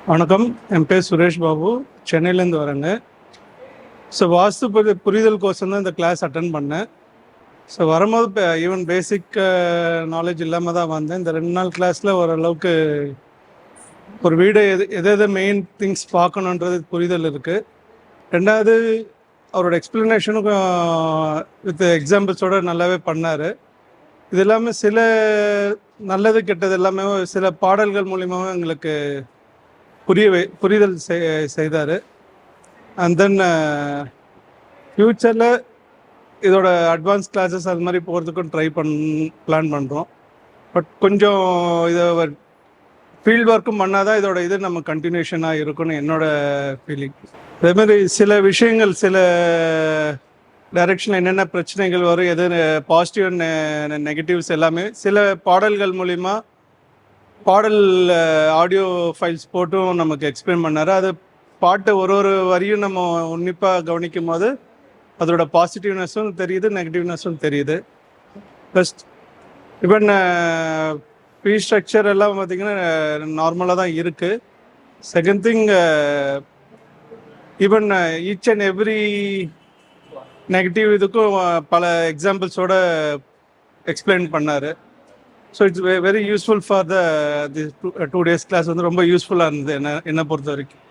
வணக்கம். என் பேர் சுரேஷ் பாபு, சென்னையிலேருந்து வரேங்க. ஸோ வாஸ்து புரிதல் கோர்ஸ் தான் இந்த கிளாஸ் அட்டன் பண்ணேன். ஸோ வரும்போது இப்போ ஈவன் பேசிக் நாலேஜ் இல்லாமல் தான் வந்தேன். இந்த 2 நாள் கிளாஸில் ஓரளவுக்கு ஒரு வீடு எது மெயின் திங்ஸ் பார்க்கணுன்றது புரிதல் இருக்குது. ரெண்டாவது அவரோட எக்ஸ்ப்ளனேஷனுக்கும் வித் எக்ஸாம்பிள்ஸோடு நல்லாவே பண்ணார். இது எல்லாமே சில நல்லது கெட்டது எல்லாமே சில பாடல்கள் மூலியமாகவும் எங்களுக்கு புரிதல் செய்தார். அண்ட் தென் ஃப்யூச்சரில் இதோட அட்வான்ஸ் கிளாஸஸ் அது மாதிரி போகிறதுக்கும் பிளான் பண்ணுறோம். பட் கொஞ்சம் இதை ஃபீல்ட் ஒர்க்கும் பண்ணால் தான் இதோட இது நம்ம கண்டினியூஷனாக இருக்குன்னு என்னோடய ஃபீலிங். அதேமாதிரி சில விஷயங்கள் சில டைரெக்ஷனில் என்னென்ன பிரச்சனைகள் வரும், எது பாசிட்டிவ் அண்ட் நெகட்டிவ்ஸ் எல்லாமே சில பாடல்கள் மூலிமா பாடல் ஆடியோ ஃபைல்ஸ் போட்டும் நமக்கு எக்ஸ்பிளைன் பண்ணார். அது பாட்டு ஒரு வரியும் நம்ம உன்னிப்பாக கவனிக்கும் போது அதோட பாசிட்டிவ்னஸும் தெரியுது, நெகட்டிவ்னஸும் தெரியுது. ப்ளஸ் ஈவன் ஃபீ ஸ்ட்ரக்சர் எல்லாம் பார்த்திங்கன்னா நார்மலாக தான் இருக்குது. Second thing, even each and every negative இதுக்கும் பல எக்ஸாம்பிள்ஸோட எக்ஸ்பிளைன் பண்ணார். So it's very useful for the 2 days class. வந்து ரொம்ப யூஸ்ஃபுல்லாக இருந்தது என்னை பொறுத்த வரைக்கும்.